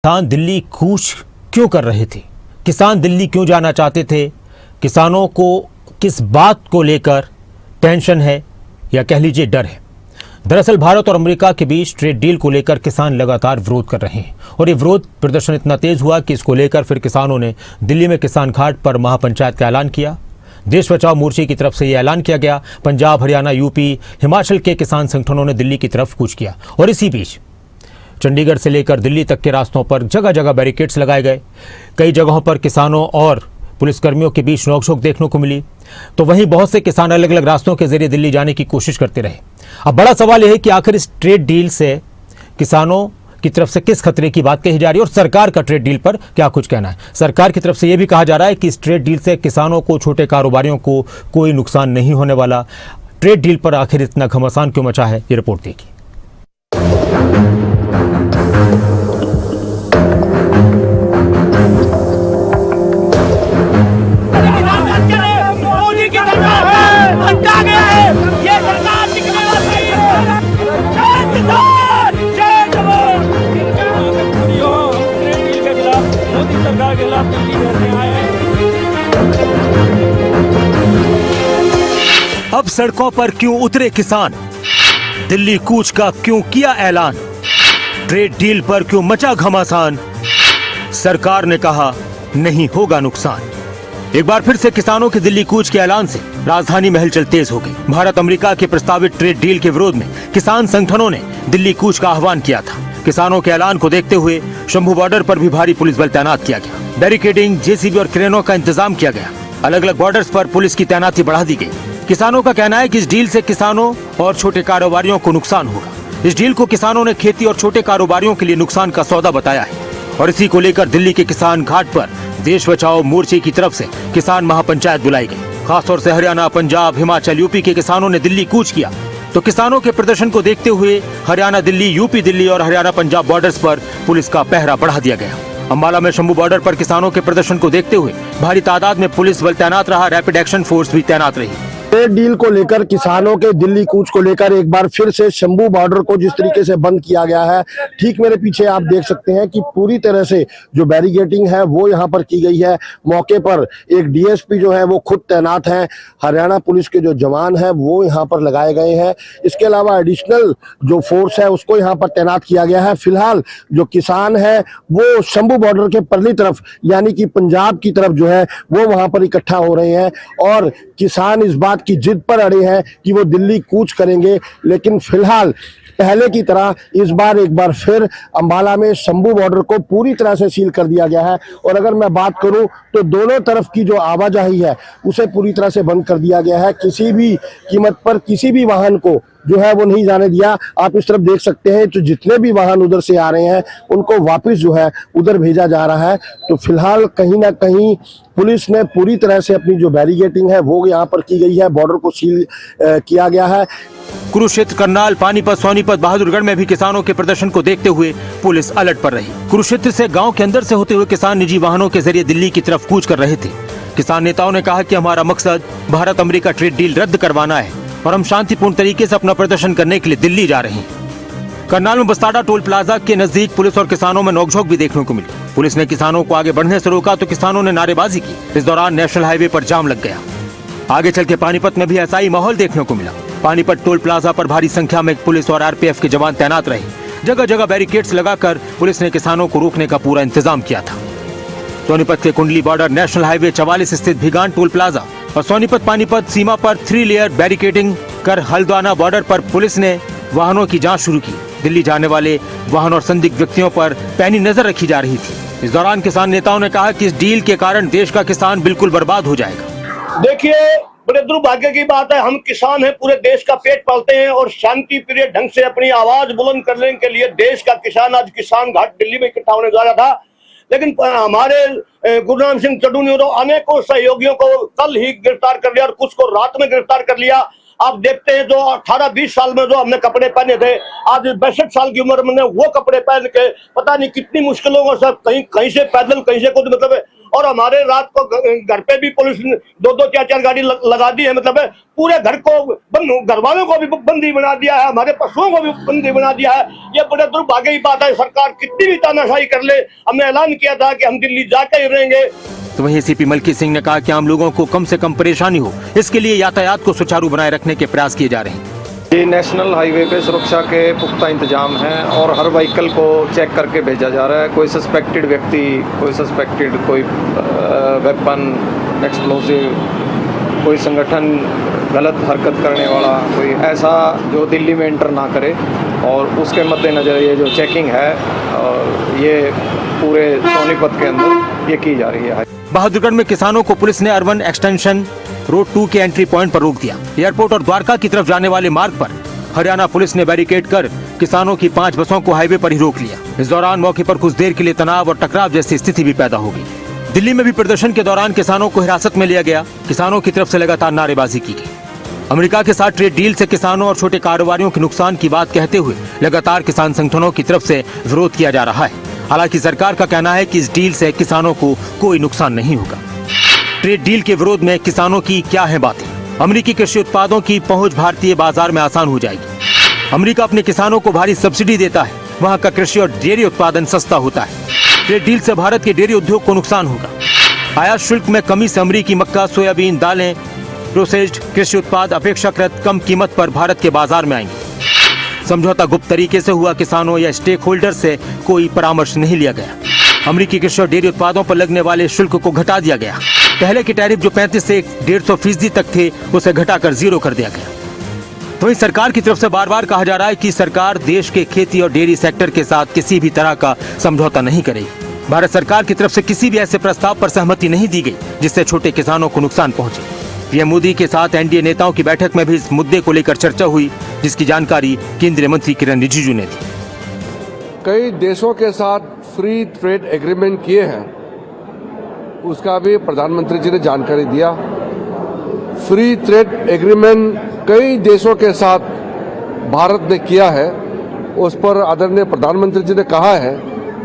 किसान दिल्ली कूच क्यों कर रहे थे? किसान दिल्ली क्यों जाना चाहते थे? किसानों को किस बात को लेकर टेंशन है या कह लीजिए डर है? दरअसल भारत और अमेरिका के बीच ट्रेड डील को लेकर किसान लगातार विरोध कर रहे हैं और ये विरोध प्रदर्शन इतना तेज हुआ कि इसको लेकर फिर किसानों ने दिल्ली में किसान घाट पर महापंचायत का ऐलान किया। देश बचाओ मोर्चे की तरफ से यह ऐलान किया गया। पंजाब, हरियाणा, यूपी, हिमाचल के किसान संगठनों ने दिल्ली की तरफ कूच किया और इसी बीच चंडीगढ़ से लेकर दिल्ली तक के रास्तों पर जगह जगह बैरिकेड्स लगाए गए। कई जगहों पर किसानों और पुलिसकर्मियों के बीच नोकझोंक देखने को मिली, तो वहीं बहुत से किसान अलग अलग रास्तों के जरिए दिल्ली जाने की कोशिश करते रहे। अब बड़ा सवाल यह है कि आखिर इस ट्रेड डील से किसानों की तरफ से किस खतरे की बात कही जा रही है और सरकार का ट्रेड डील पर क्या कुछ कहना है। सरकार की तरफ से यह भी कहा जा रहा है कि इस ट्रेड डील से किसानों को, छोटे कारोबारियों को कोई नुकसान नहीं होने वाला। ट्रेड डील पर आखिर इतना घमासान क्यों मचा है, ये रिपोर्ट देखिए। अब सड़कों पर क्यों उतरे किसान? दिल्ली कूच का क्यों किया ऐलान? ट्रेड डील पर क्यों मचा घमासान? सरकार ने कहा नहीं होगा नुकसान। एक बार फिर से किसानों के दिल्ली कूच के ऐलान से राजधानी में हलचल तेज हो गई। भारत अमेरिका के प्रस्तावित ट्रेड डील के विरोध में किसान संगठनों ने दिल्ली कूच का आह्वान किया था। किसानों के ऐलान को देखते हुए शंभू बॉर्डर पर भी भारी पुलिस बल तैनात किया गया। बैरिकेडिंग, जेसीबी और क्रेनों का इंतजाम किया गया। अलग अलग बॉर्डर्स पर पुलिस की तैनाती बढ़ा दी गई। किसानों का कहना है कि इस डील से किसानों और छोटे कारोबारियों को नुकसान होगा। इस डील को किसानों ने खेती और छोटे कारोबारियों के लिए नुकसान का सौदा बताया है और इसी को लेकर दिल्ली के किसान घाट पर देश बचाओ मोर्चे की तरफ से किसान महापंचायत बुलाई गई। खासतौर से हरियाणा, पंजाब, हिमाचल, यूपी के किसानों ने दिल्ली कूच किया, तो किसानों के प्रदर्शन को देखते हुए हरियाणा दिल्ली, यूपी दिल्ली और हरियाणा पंजाब बॉर्डर्स पर पुलिस का पहरा बढ़ा दिया गया। अंबाला में शंभू बॉर्डर पर किसानों के प्रदर्शन को देखते हुए भारी तादाद में पुलिस बल तैनात रहा। रैपिड एक्शन फोर्स भी तैनात रही। ट्रेड डील को लेकर किसानों के दिल्ली कूच को लेकर एक बार फिर से शंभू बॉर्डर को जिस तरीके से बंद किया गया है, ठीक मेरे पीछे आप देख सकते हैं कि पूरी तरह से जो बैरिकेडिंग है वो यहाँ पर की गई है। मौके पर एक डीएसपी जो है वो खुद तैनात हैं। हरियाणा पुलिस के जो जवान हैं वो यहाँ पर लगाए गए हैं। इसके अलावा एडिशनल जो फोर्स है उसको यहाँ पर तैनात किया गया है। फिलहाल जो किसान है वो शंभू बॉर्डर के परली तरफ यानी कि पंजाब की तरफ जो है वो वहाँ पर इकट्ठा हो रहे हैं और किसान इस बात की जिद पर अड़े हैं कि वो दिल्ली कूच करेंगे। लेकिन फिलहाल पहले की तरह इस बार एक बार फिर अंबाला में शंभू बॉर्डर को पूरी तरह से सील कर दिया गया है और अगर मैं बात करूं तो दोनों तरफ की जो आवाजाही है उसे पूरी तरह से बंद कर दिया गया है। किसी भी कीमत पर किसी भी वाहन को जो है वो नहीं जाने दिया। आप इस तरफ देख सकते हैं तो जितने भी वाहन उधर से आ रहे हैं उनको वापस जो है उधर भेजा जा रहा है। तो फिलहाल कहीं ना कहीं पुलिस ने पूरी तरह से अपनी जो बैरिकेडिंग है वो यहाँ पर की गई है। बॉर्डर को सील किया गया है। कुरुक्षेत्र, करनाल, पानीपत, सोनीपत, बहादुरगढ़ में भी किसानों के प्रदर्शन को देखते हुए पुलिस अलर्ट पर रही। कुरुक्षेत्र से गांव के अंदर से होते हुए किसान निजी वाहनों के जरिए दिल्ली की तरफ कूच कर रहे थे। किसान नेताओं ने कहा कि हमारा मकसद भारत अमेरिका ट्रेड डील रद्द करवाना है और हम शांतिपूर्ण तरीके से अपना प्रदर्शन करने के लिए दिल्ली जा रहे हैं। करनाल में बस्ताड़ा टोल प्लाजा के नजदीक पुलिस और किसानों में नोकझोंक भी देखने को मिली। पुलिस ने किसानों को आगे बढ़ने से रोका तो किसानों ने नारेबाजी की। इस दौरान नेशनल हाईवे पर जाम लग गया। आगे चल के पानीपत में भी ऐसा ही माहौल देखने को मिला। पानीपत टोल प्लाजा पर भारी संख्या में पुलिस और आरपीएफ के जवान तैनात रहे। जगह जगह बैरिकेड्स लगाकर पुलिस ने किसानों को रोकने का पूरा इंतजाम किया था। सोनीपत के कुंडली बॉर्डर, नेशनल हाईवे 44 स्थित भिगान टोल प्लाजा और सोनीपत पानीपत सीमा पर 3 लेयर बैरिकेडिंग कर हल्द्वाना बॉर्डर पर पुलिस ने वाहनों की जांच शुरू की। दिल्ली जाने वाले वाहन और संदिग्ध व्यक्तियों पर पैनी नजर रखी जा रही थी। इस दौरान किसान नेताओं ने कहा कि इस डील के कारण देश का किसान बिल्कुल बर्बाद हो जाएगा। देखिए, बड़े दुर्भाग्य की बात है, हम किसान हैं, पूरे देश का पेट पालते हैं और शांति प्रिय ढंग से अपनी आवाज बुलंद करने के लिए देश का किसान आज किसान घाट दिल्ली में इकट्ठा होने जा रहा था। लेकिन हमारे गुरनाम सिंह चड्डू ने अनेकों सहयोगियों को कल ही गिरफ्तार कर लिया और कुछ को रात में गिरफ्तार कर लिया। आप देखते हैं जो 18-20 साल में जो हमने कपड़े पहने थे, आज 62 साल की उम्र में वो कपड़े पहन के पता नहीं कितनी मुश्किलों को सब कहीं से पैदल, कहीं से कुछ मतलब और हमारे रात को घर पे भी पुलिस ने 2-2 4-4 गाड़ी लगा दी है। मतलब है पूरे घर को घर वालों को भी बंदी बना दिया है, हमारे पशुओं को भी बंदी बना दिया है। ये बड़े दुर्भाग्य की बात है। सरकार कितनी भी तानाशाही कर ले, हमने ऐलान किया था कि हम दिल्ली जाकर ही रहेंगे। तो वहीं सीपी मलकी सिंह ने कहा कि आम लोगों को कम से कम परेशानी हो, इसके लिए यातायात को सुचारू बनाए रखने के प्रयास किए जा रहे हैं। ये नेशनल हाईवे पे सुरक्षा के पुख्ता इंतजाम हैं और हर व्हीकल को चेक करके भेजा जा रहा है। कोई सस्पेक्टेड व्यक्ति, कोई वेपन, एक्सप्लोसिव, कोई संगठन गलत हरकत करने वाला, कोई ऐसा जो दिल्ली में एंटर ना करे, और उसके मद्देनज़र ये जो चेकिंग है और ये पूरे सोनीपत के अंदर ये की जा रही है। बहादुरगढ़ में किसानों को पुलिस ने अर्बन एक्सटेंशन रोड 2 के एंट्री पॉइंट पर रोक दिया। एयरपोर्ट और द्वारका की तरफ जाने वाले मार्ग पर हरियाणा पुलिस ने बैरिकेड कर किसानों की 5 बसों को हाईवे पर ही रोक लिया। इस दौरान मौके पर कुछ देर के लिए तनाव और टकराव जैसी स्थिति भी पैदा हो गई। दिल्ली में भी प्रदर्शन के दौरान किसानों को हिरासत में लिया गया। किसानों की तरफ से लगातार नारेबाजी की गई। अमेरिका के साथ ट्रेड डील से किसानों और छोटे कारोबारियों के नुकसान की बात कहते हुए लगातार किसान संगठनों की तरफ से विरोध किया जा रहा है। हालांकि सरकार का कहना है कि इस डील से किसानों को कोई नुकसान नहीं होगा। ट्रेड डील के विरोध में किसानों की क्या है बातें? अमेरिकी कृषि उत्पादों की पहुंच भारतीय बाजार में आसान हो जाएगी। अमेरिका अपने किसानों को भारी सब्सिडी देता है, वहां का कृषि और डेयरी उत्पादन सस्ता होता है। ट्रेड डील से भारत के डेयरी उद्योग को नुकसान होगा। आयात शुल्क में कमी से अमेरिकी मक्का, सोयाबीन, दालें, प्रोसेस्ड कृषि उत्पाद अपेक्षाकृत कम कीमत पर भारत के बाजार में आएंगे। समझौता गुप्त तरीके से हुआ। किसानों या स्टेक होल्डर से कोई परामर्श नहीं लिया गया। अमेरिकी कृषि और डेयरी उत्पादों पर लगने वाले शुल्क को घटा दिया गया। पहले के टैरिफ जो 35 से 150% तक थे, उसे घटाकर 0 कर दिया गया। तो इस सरकार की तरफ से बार बार कहा जा रहा है कि सरकार देश के खेती और डेयरी सेक्टर के साथ किसी भी तरह का समझौता नहीं करेगी। भारत सरकार की तरफ से किसी भी ऐसे प्रस्ताव पर सहमति नहीं दी गई जिससे छोटे किसानों को नुकसान पहुंचे। पीएम मोदी के साथ एनडीए नेताओं की बैठक में भी इस मुद्दे को लेकर चर्चा हुई, जिसकी जानकारी केंद्रीय मंत्री किरण रिजिजू ने दी। कई देशों के साथ फ्री ट्रेड एग्रीमेंट किए हैं, उसका भी प्रधानमंत्री जी ने जानकारी दिया। फ्री ट्रेड एग्रीमेंट कई देशों के साथ भारत ने किया है, उस पर आदरणीय प्रधानमंत्री जी ने कहा है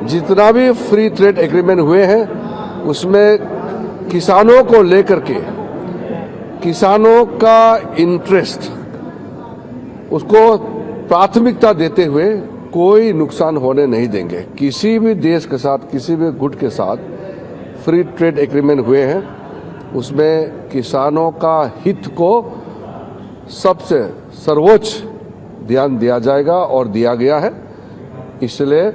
जितना भी फ्री ट्रेड एग्रीमेंट हुए हैं उसमें किसानों को लेकर के, किसानों का इंटरेस्ट, उसको प्राथमिकता देते हुए कोई नुकसान होने नहीं देंगे। किसी भी देश के साथ, किसी भी गुट के साथ फ्री ट्रेड एग्रीमेंट हुए हैं, उसमें किसानों का हित को सबसे सर्वोच्च ध्यान दिया जाएगा और दिया गया है। इसलिए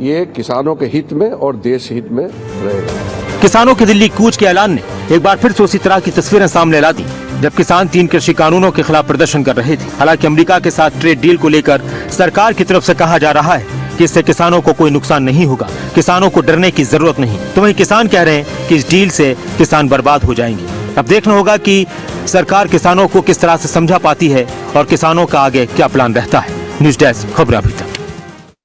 ये किसानों के हित में और देश हित में रहेगा। किसानों के दिल्ली कूच के ऐलान ने एक बार फिर से उसी तरह की तस्वीरें सामने ला दी जब किसान 3 कृषि कानूनों के खिलाफ प्रदर्शन कर रहे थे। हालांकि अमेरिका के साथ ट्रेड डील को लेकर सरकार की तरफ से कहा जा रहा है कि इससे किसानों को कोई नुकसान नहीं होगा, किसानों को डरने की जरूरत नहीं। तो वहीं किसान कह रहे हैं कि इस डील से किसान बर्बाद हो जाएंगे। अब देखना होगा कि सरकार किसानों को किस तरह से समझा पाती है और किसानों का आगे क्या प्लान रहता है। न्यूज़ डेस्क, खबरें अभी तक।